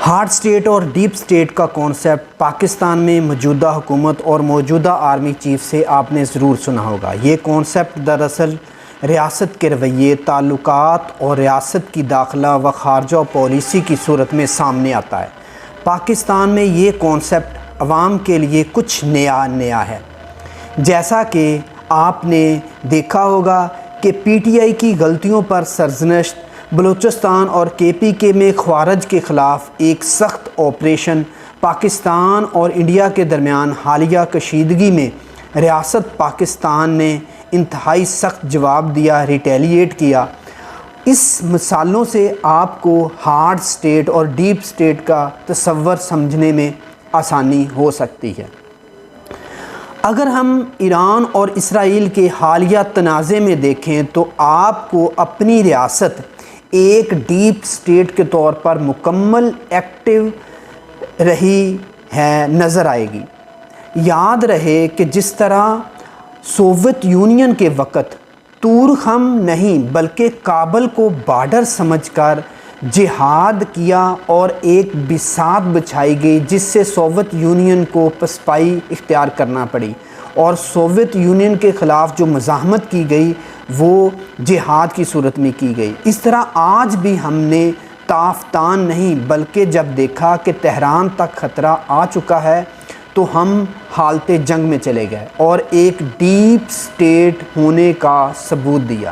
Hard state اور deep state کا concept Pakistan میں موجودہ حکومت اور موجودہ آرمی چیف سے آپ نے ضرور سنا ہوگا۔ یہ کانسیپٹ دراصل ریاست کے رویے، تعلقات اور ریاست کی داخلہ و خارجہ پالیسی کی صورت میں سامنے آتا ہے۔ پاکستان میں یہ کانسیپٹ عوام کے لیے کچھ نیا ہے۔ جیسا کہ آپ نے دیکھا ہوگا کہ پی ٹی آئی کی غلطیوں پر سرزنش، بلوچستان اور کے پی کے میں خوارج کے خلاف ایک سخت آپریشن، پاکستان اور انڈیا کے درمیان حالیہ کشیدگی میں ریاست پاکستان نے انتہائی سخت جواب دیا، ریٹیلیٹ کیا۔ اس مثالوں سے آپ کو ہارڈ سٹیٹ اور ڈیپ سٹیٹ کا تصور سمجھنے میں آسانی ہو سکتی ہے۔ اگر ہم ایران اور اسرائیل کے حالیہ تنازع میں دیکھیں تو آپ کو اپنی ریاست ایک ڈیپ سٹیٹ کے طور پر مکمل ایکٹیو رہی ہے نظر آئے گی۔ یاد رہے کہ جس طرح سوویت یونین کے وقت تورخم نہیں بلکہ کابل کو بارڈر سمجھ کر جہاد کیا اور ایک بساط بچھائی گئی جس سے سوویت یونین کو پسپائی اختیار کرنا پڑی، اور سوویت یونین کے خلاف جو مزاحمت کی گئی وہ جہاد کی صورت میں کی گئی، اس طرح آج بھی ہم نے تافتان نہیں بلکہ جب دیکھا کہ تہران تک خطرہ آ چکا ہے تو ہم حالت جنگ میں چلے گئے اور ایک ڈیپ سٹیٹ ہونے کا ثبوت دیا۔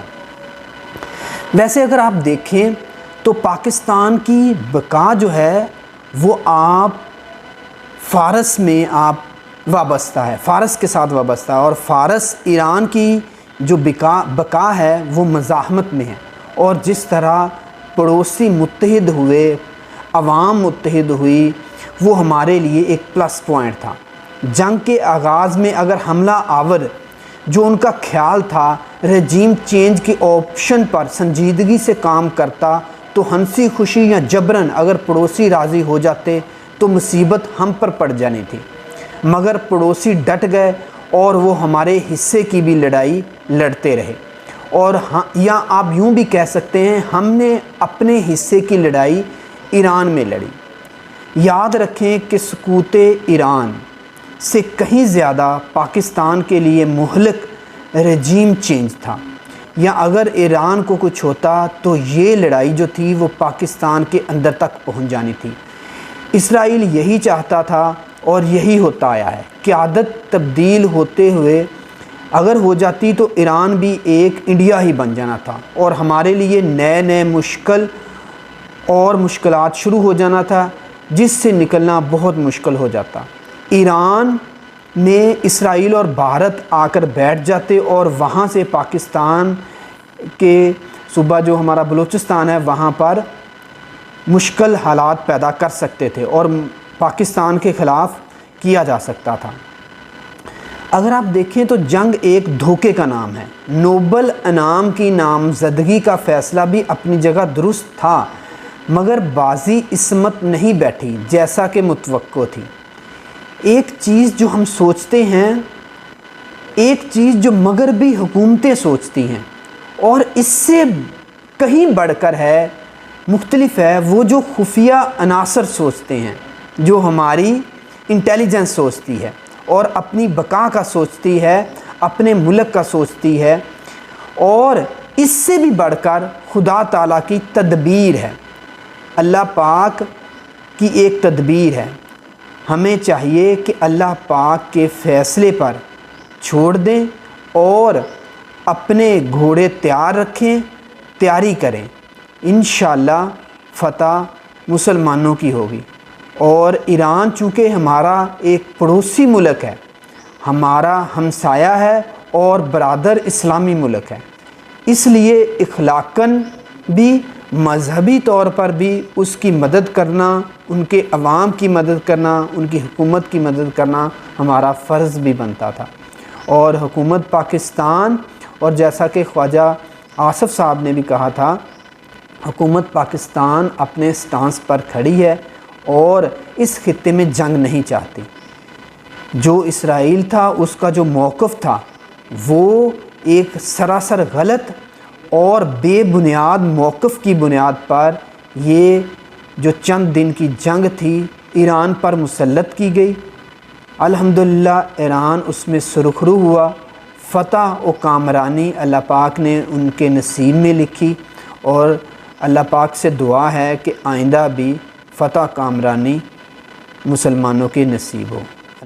ویسے اگر آپ دیکھیں تو پاکستان کی بقا جو ہے وہ آپ فارس میں آپ وابستہ ہے، فارس کے ساتھ وابستہ ہے، اور فارس ایران کی جو بقا ہے وہ مزاحمت میں ہے۔ اور جس طرح پڑوسی متحد ہوئے، عوام متحد ہوئی، وہ ہمارے لیے ایک پلس پوائنٹ تھا۔ جنگ کے آغاز میں اگر حملہ آور جو ان کا خیال تھا رجیم چینج کے آپشن پر سنجیدگی سے کام کرتا تو ہنسی خوشی یا جبراً اگر پڑوسی راضی ہو جاتے تو مصیبت ہم پر پڑ جانی تھی، مگر پڑوسی ڈٹ گئے اور وہ ہمارے حصے کی بھی لڑائی لڑتے رہے، اور یا آپ یوں بھی کہہ سکتے ہیں ہم نے اپنے حصے کی لڑائی ایران میں لڑی۔ یاد رکھیں کہ سقوط ایران سے کہیں زیادہ پاکستان کے لیے مہلک رجیم چینج تھا، یا اگر ایران کو کچھ ہوتا تو یہ لڑائی جو تھی وہ پاکستان کے اندر تک پہنچ جانی تھی۔ اسرائیل یہی چاہتا تھا اور یہی ہوتا آیا ہے۔ قیادت تبدیل ہوتے ہوئے اگر ہو جاتی تو ایران بھی ایک انڈیا ہی بن جانا تھا اور ہمارے لیے نئے مشکلات شروع ہو جانا تھا جس سے نکلنا بہت مشکل ہو جاتا۔ ایران میں اسرائیل اور بھارت آ کر بیٹھ جاتے اور وہاں سے پاکستان کے صوبہ جو ہمارا بلوچستان ہے وہاں پر مشکل حالات پیدا کر سکتے تھے اور پاکستان کے خلاف کیا جا سکتا تھا۔ اگر آپ دیکھیں تو جنگ ایک دھوکے کا نام ہے۔ نوبل انعام کی نامزدگی کا فیصلہ بھی اپنی جگہ درست تھا، مگر بازی عصمت نہیں بیٹھی جیسا کہ متوقع تھی۔ ایک چیز جو ہم سوچتے ہیں، ایک چیز جو مغربی حکومتیں سوچتی ہیں اور اس سے کہیں بڑھ کر ہے، مختلف ہے، وہ جو خفیہ عناصر سوچتے ہیں، جو ہماری انٹیلیجنس سوچتی ہے اور اپنی بقا کا سوچتی ہے، اپنے ملک کا سوچتی ہے، اور اس سے بھی بڑھ کر خدا تعالیٰ کی تدبیر ہے، اللہ پاک کی ایک تدبیر ہے۔ ہمیں چاہیے کہ اللہ پاک کے فیصلے پر چھوڑ دیں اور اپنے گھوڑے تیار رکھیں، تیاری کریں، انشاءاللہ فتح مسلمانوں کی ہوگی۔ اور ایران چونکہ ہمارا ایک پڑوسی ملک ہے، ہمارا ہمسایہ ہے اور برادر اسلامی ملک ہے، اس لیے اخلاقاً بھی مذہبی طور پر بھی اس کی مدد کرنا، ان کے عوام کی مدد کرنا، ان کی حکومت کی مدد کرنا ہمارا فرض بھی بنتا تھا۔ اور حکومت پاکستان، اور جیسا کہ خواجہ آصف صاحب نے بھی کہا تھا، حکومت پاکستان اپنے سٹانس پر کھڑی ہے اور اس خطے میں جنگ نہیں چاہتی۔ جو اسرائیل تھا اس کا جو موقف تھا وہ ایک سراسر غلط اور بے بنیاد موقف کی بنیاد پر یہ جو چند دن کی جنگ تھی ایران پر مسلط کی گئی۔ الحمدللہ ایران اس میں سرخرو ہوا، فتح و کامرانی اللہ پاک نے ان کے نصیب میں لکھی، اور اللہ پاک سے دعا ہے کہ آئندہ بھی فتح کامرانی مسلمانوں کے نصیب ہو۔